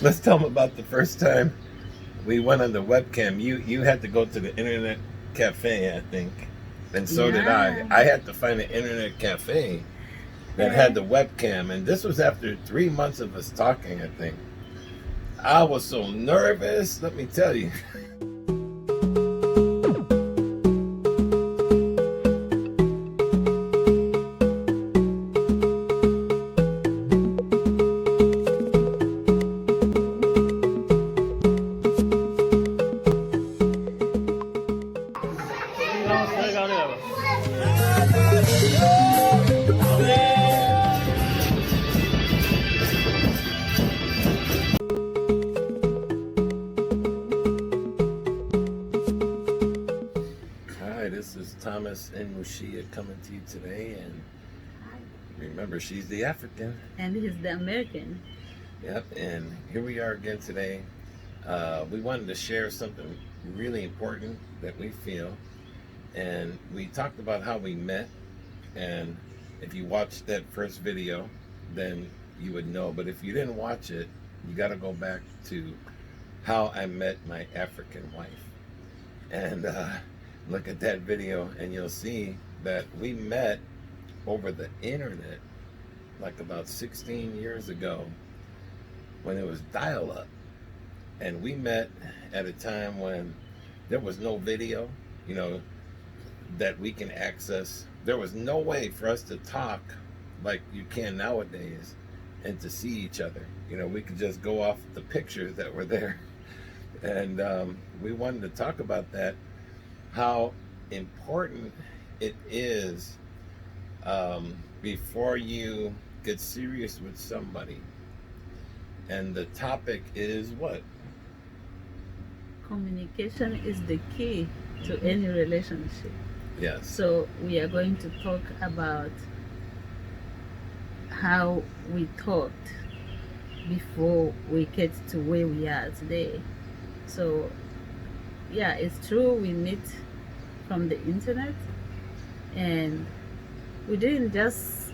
Let's tell them about the first time we went on the webcam. You had to go to the internet cafe, I think, and so did I. I had to find an internet cafe that had the webcam, and this was after 3 months of us talking, I think. I was so nervous, let me tell you. This is Thomas and Mushiya coming to you today, and remember, she's the African and he's the American. Yep, and here we are again today. We wanted to share something really important that we feel, and we talked about how we met, and if you watched that first video then you would know, but if you didn't watch it, you got to go back to how I met my African wife, and look at that video and you'll see that we met over the internet like about 16 years ago when it was dial-up, and we met at a time when there was no video, you know, that we can access. There was no way for us to talk like you can nowadays and to see each other. You know, we could just go off the pictures that were there, and we wanted to talk about that, how important it is before you get serious with somebody. And the topic is what? Communication is the key to any relationship. Yes. So we are going to talk about how we talked before we get to where we are today. So yeah, it's true, we meet from the internet, and we didn't just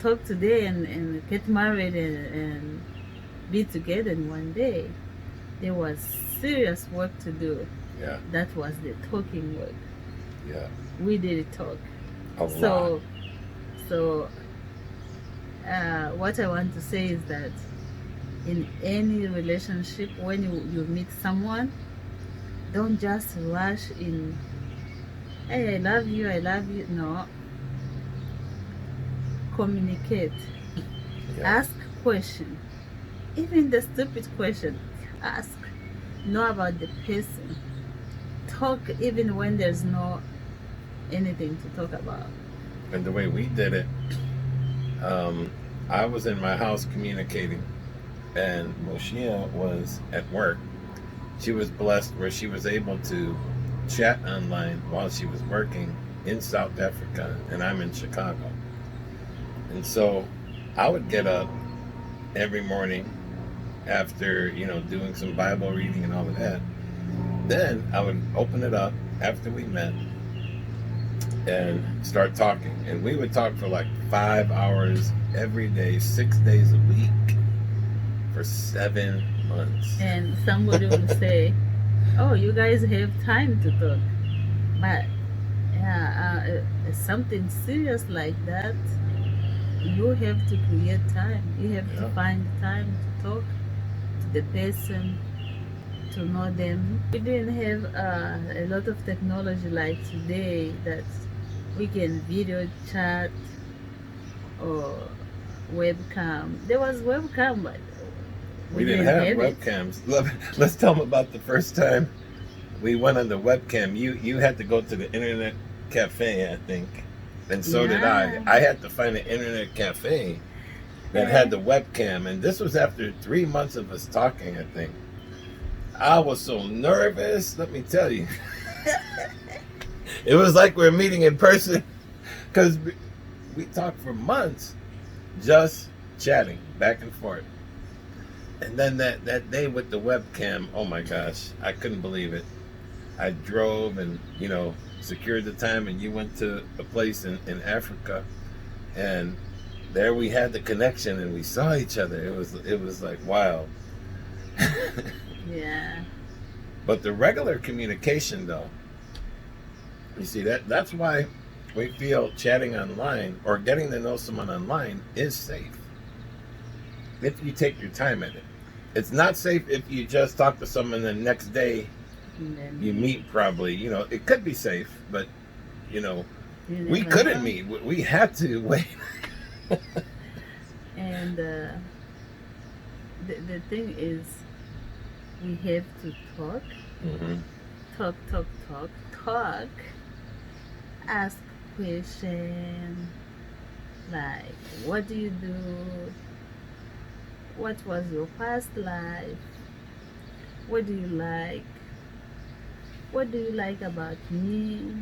talk today and get married and be together in one day. There was serious work to do. Yeah. That was the talking work. Yeah. We did talk. A lot. So what I want to say is that in any relationship, when you meet someone, don't just rush in, hey, I love you. No. Communicate. Yeah. Ask question. Even the stupid question, ask. Know about the person. Talk even when there's no anything to talk about. And the way we did it, I was in my house communicating, and Mushiya was at work. She was blessed where she was able to chat online while she was working in South Africa, and I'm in Chicago. And so I would get up every morning after, you know, doing some Bible reading and all of that. Then I would open it up after we met and start talking. And we would talk for like 5 hours every day, 6 days a week for 7 months. And somebody will say, oh, you guys have time to talk. But yeah, something serious like that, you have to create time. You have to find time to talk to the person, to know them. We didn't have a lot of technology like today that we can video chat or webcam. There was webcam, but we didn't have webcams. Let's tell them about the first time we went on the webcam. You had to go to the internet cafe, I think, and so did I. I had to find an internet cafe that had the webcam, and this was after 3 months of us talking, I think. I was so nervous, let me tell you. It was like we were meeting in person, because we talked for months just chatting back and forth. And then that day with the webcam, oh my gosh, I couldn't believe it. I drove and, you know, secured the time, and you went to a place in Africa, and there we had the connection and we saw each other. It was like, wow. Yeah. But the regular communication, though, you see, that's why we feel chatting online or getting to know someone online is safe if you take your time at it. It's not safe if you just talk to someone the next day And then you meet. Probably, it could be safe, but you we never couldn't know. meet. We had to wait. And the thing is, we have to talk, Mm-hmm. talk, ask questions like, what do you do? What was your past life? What do you like? What do you like about me?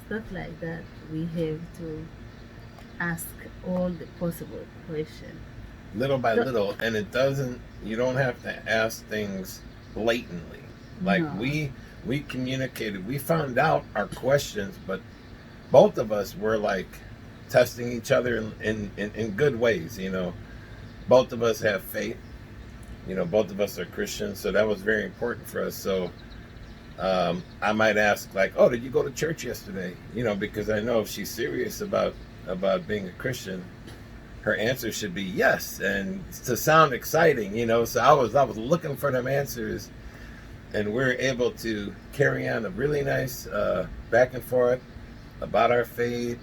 Stuff like that. We have to ask all the possible questions. Little by The- little, and you don't have to ask things blatantly. Like No. we communicated, we found out our questions, but both of us were like testing each other in good ways. Both of us have faith. Both of us are Christians, so that was very important for us. So I might ask, like, oh, did you go to church yesterday? Because I know if she's serious about being a Christian, her answer should be yes, and to sound exciting. So I was looking for them answers, and we're able to carry on a really nice back and forth about our faith,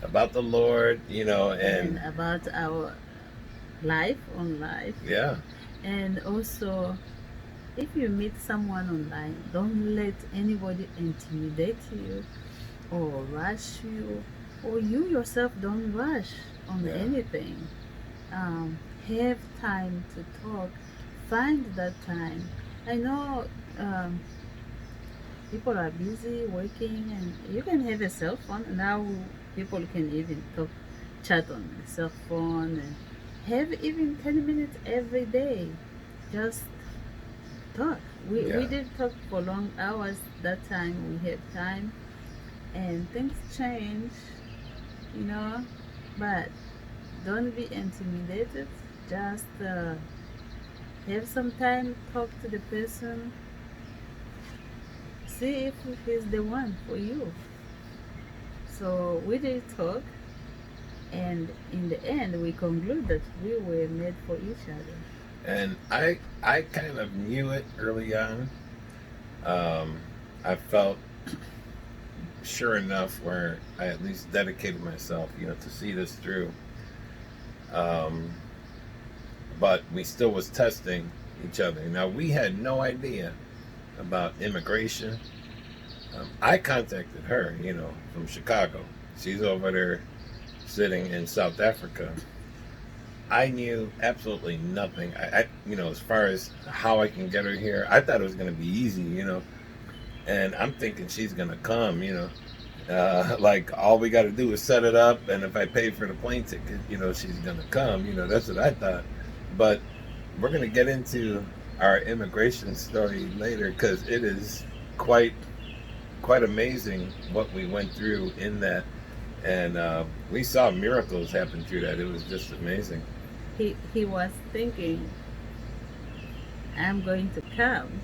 about the Lord, and and about our life on life. yeah, And also, if you meet someone online, don't let anybody intimidate you or rush you, or you yourself don't rush on Yeah. anything. Have time to talk. Find that time. I know people are busy working, and you can have a cell phone. Now people can even chat on the cell phone, and have even 10 minutes every day. Just talk. We Yeah. did talk for long hours that time. We have time, and things change, but don't be intimidated. Just have some time, talk to the person, see if he's the one for you. So we did talk, and in the end we conclude that we were made for each other. And I kind of knew it early on. I felt sure enough where I at least dedicated myself, to see this through. But we still was testing each other. Now we had no idea about immigration. I contacted her, from Chicago. She's over there sitting in South Africa. I knew absolutely nothing. As far as how I can get her here, I thought it was going to be easy, and I'm thinking she's going to come, like all we got to do is set it up, and if I pay for the plane ticket, she's going to come, that's what I thought. But we're going to get into our immigration story later, because it is quite amazing what we went through in that, and we saw miracles happen through that. It was just amazing. He was thinking, I'm going to come,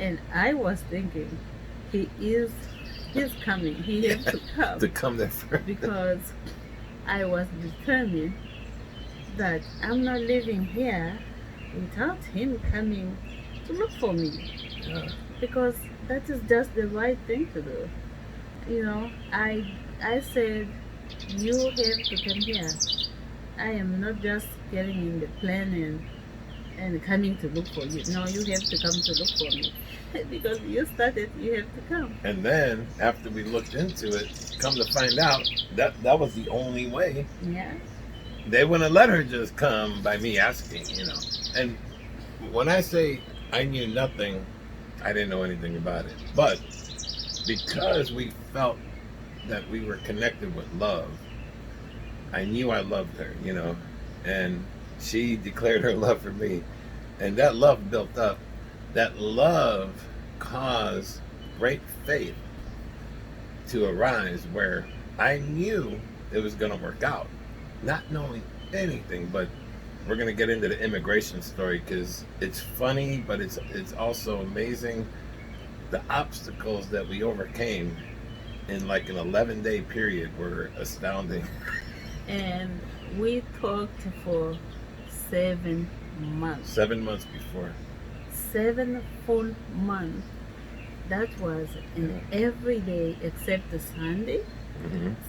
and I was thinking, he's coming. He has to come. To come there first. Because I was determined that I'm not living here without him coming to look for me. Yeah. Because that is just the right thing to do. I said, you have to come here. I am not just getting in the plane and coming to look for you. No, you have to come to look for me. Because you started, you have to come. And then after we looked into it, come to find out that was the only way. Yeah. They wouldn't let her just come by me asking, And when I say I knew nothing, I didn't know anything about it. But because we felt that we were connected with love, I knew I loved her, and she declared her love for me. And that love built up. That love caused great faith to arise where I knew it was going to work out. Not knowing anything, but we're gonna get into the immigration story because it's funny, but it's also amazing. The obstacles that we overcame in like an 11-day period were astounding. And we talked for 7 months. 7 months before. 7 full months. That was in every day except the Sunday.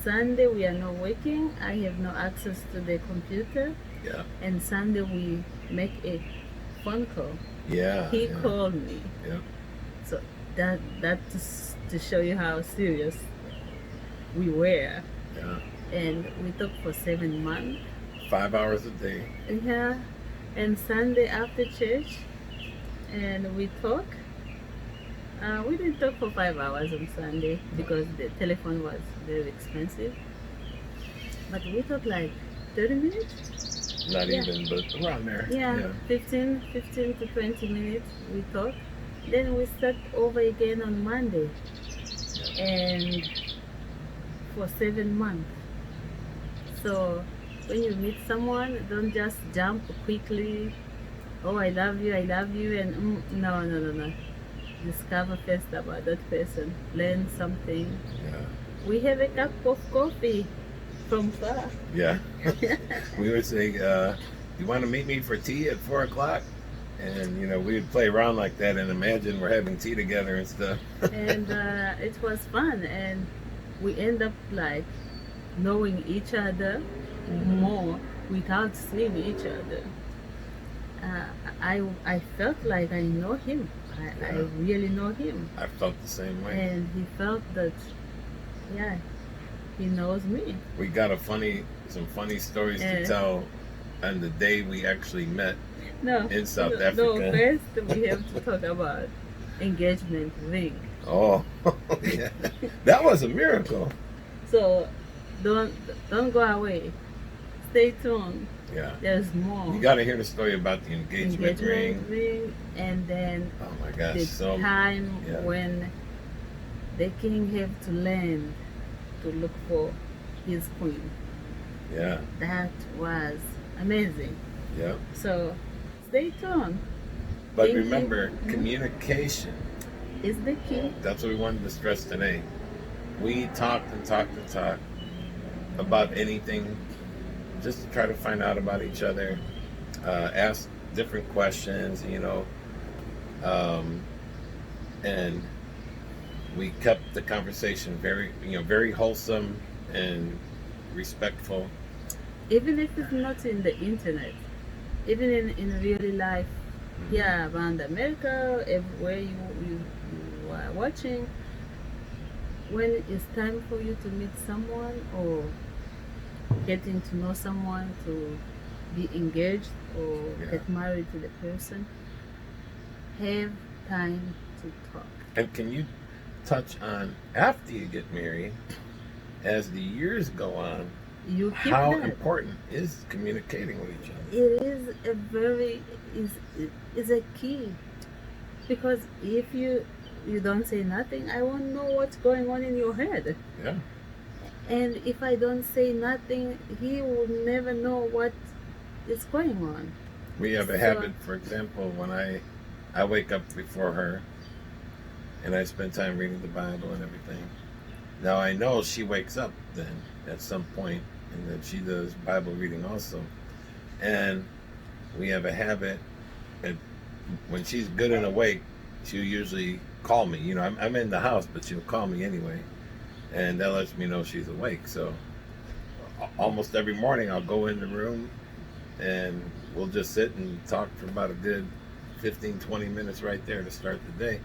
Sunday we are not working. I have no access to the computer. Yeah. And Sunday we make a phone call. Yeah. He called me. Yeah. So that's to show you how serious we were. Yeah. And we talked for 7 months. 5 hours a day. Yeah. And Sunday after church, and we talk. We didn't talk for 5 hours on Sunday because the telephone was very expensive. But we talked like 30 minutes. Not even, but around there. Yeah, 15 to 20 minutes we talked. Then we start over again on Monday. And for 7 months. So when you meet someone, don't just jump quickly. Oh, I love you, and no. Discover first about that person. Learn something. Yeah. We have a cup of coffee from far. Yeah. We would say, you want to meet me for tea at 4 o'clock? And, you know, we would play around like that and imagine we're having tea together and stuff. And it was fun. And we end up like knowing each other more without seeing each other. I felt like I know him. I really know him. I felt the same way. And he felt that, yeah, he knows me. We got some funny stories to tell on the day we actually met in South Africa. No, first we have to talk about engagement ring. Oh, yeah. That was a miracle. So don't go away. Stay tuned. Yeah. There's more. You got to hear the story about the engagement ring, and then oh my gosh, the time when the king have to land to look for his queen. Yeah. That was amazing. Yeah. So stay tuned. But remember, communication is the key. That's what we wanted to stress today. We talked about anything, just to try to find out about each other, ask different questions, you know, and we kept the conversation very wholesome and respectful. Even if it's not in the internet, even in real life, yeah, around America, everywhere you are watching, when it's time for you to meet someone or getting to know someone, to be engaged or get married to the person, have time to talk. And can you touch on, after you get married, as the years go on, how important is communicating with each other? It is a key, because if you don't say nothing, I won't know what's going on in your head. Yeah. And if I don't say nothing, he will never know what is going on. We have a habit, for example, when I wake up before her and I spend time reading the Bible and everything. Now I know she wakes up then at some point, and that she does Bible reading also. And we have a habit, and when she's good and awake, she'll usually call me. You know, I'm in the house, but she'll call me anyway. And that lets me know she's awake. So almost every morning I'll go in the room and we'll just sit and talk for about a good 15-20 minutes right there to start the day.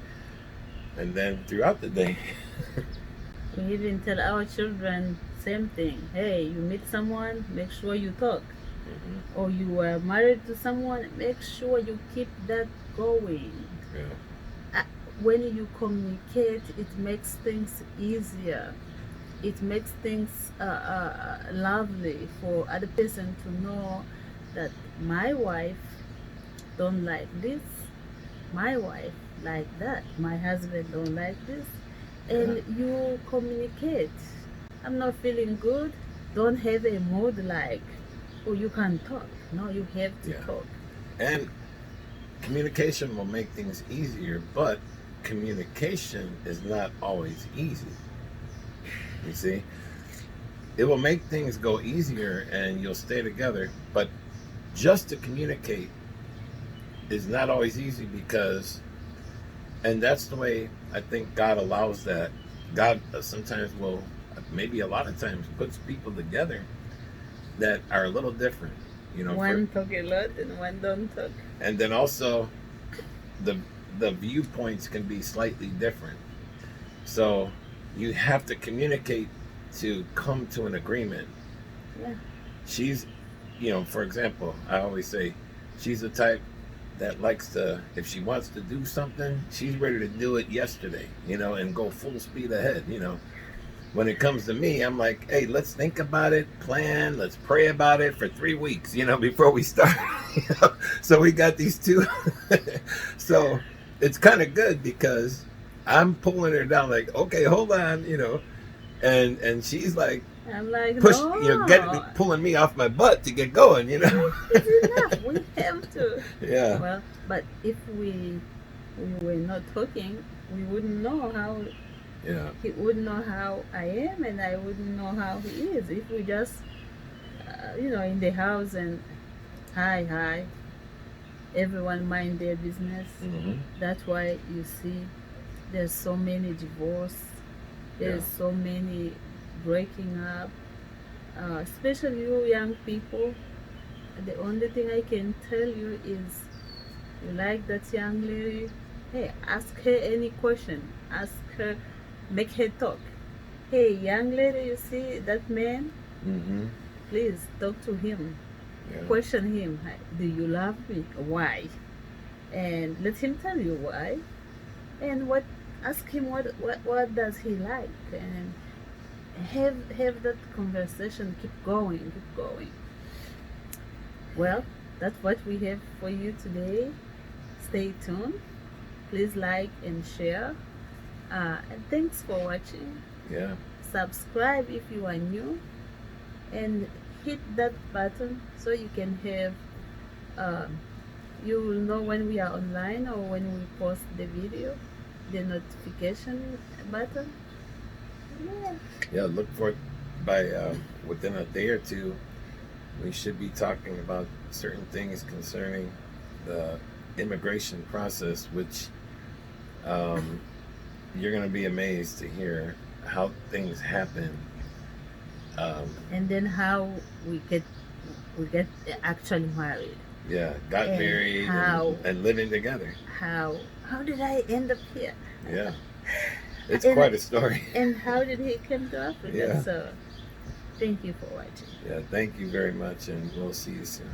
And then throughout the day. We even tell our children same thing. Hey, you meet someone, make sure you talk. Or you are married to someone, make sure you keep that going. Yeah. When you communicate, it makes things easier. It makes things lovely for other person to know that my wife don't like this, my wife like that, my husband don't like this, and you communicate. I'm not feeling good. Don't have a mood like, oh, you can talk. No, you have to Yeah. talk. And communication will make things easier, but communication is not always easy. You see? It will make things go easier and you'll stay together, but just to communicate is not always easy because, and that's the way I think God allows that. God sometimes will, maybe a lot of times, puts people together that are a little different. You know, One talk a lot and one don't talk. and then also the viewpoints can be slightly different. So you have to communicate to come to an agreement. Yeah. She's, you know, for example, I always say she's the type that likes to, if she wants to do something, she's ready to do it yesterday, you know, and go full speed ahead, you know. When it comes to me, I'm like, hey, let's think about it, plan, let's pray about it for 3 weeks, you know, before we start. You know? So we got these two. So it's kind of good because I'm pulling her down like, okay, hold on, you know, and she's like, I'm like, no. You know, pulling me off my butt to get going, you know. It's enough. We have to. Yeah. Well, but if we were not talking, we wouldn't know how. Yeah. He wouldn't know how I am, and I wouldn't know how he is. If we just, you know, in the house and hi, everyone mind their business. Mm-hmm. That's why you see there's so many divorce. There's so many breaking up, especially you young people. The only thing I can tell you is, you like that young lady, hey, ask her any question. Ask her, make her talk. Hey, young lady, you see that man? Mm-hmm. Please talk to him. Yeah. Question him. Do you love me? Why? And let him tell you why. And what? Ask him what does he like, and have that conversation. Keep going. Well, that's what we have for you today. Stay tuned. Please like and share. And thanks for watching. Yeah. Subscribe if you are new, and hit that button so you can have you will know when we are online or when we post the video, the notification button. Yeah, look for it by within a day or two. We should be talking about certain things concerning the immigration process, which you're going to be amazed to hear how things happen. And then how we get actually married. Yeah, got And married how- and living together. How did I end up here? Yeah, it's And- quite a story. And how did he come to Africa? Yeah. So thank you for watching. Yeah, thank you very much, and we'll see you soon.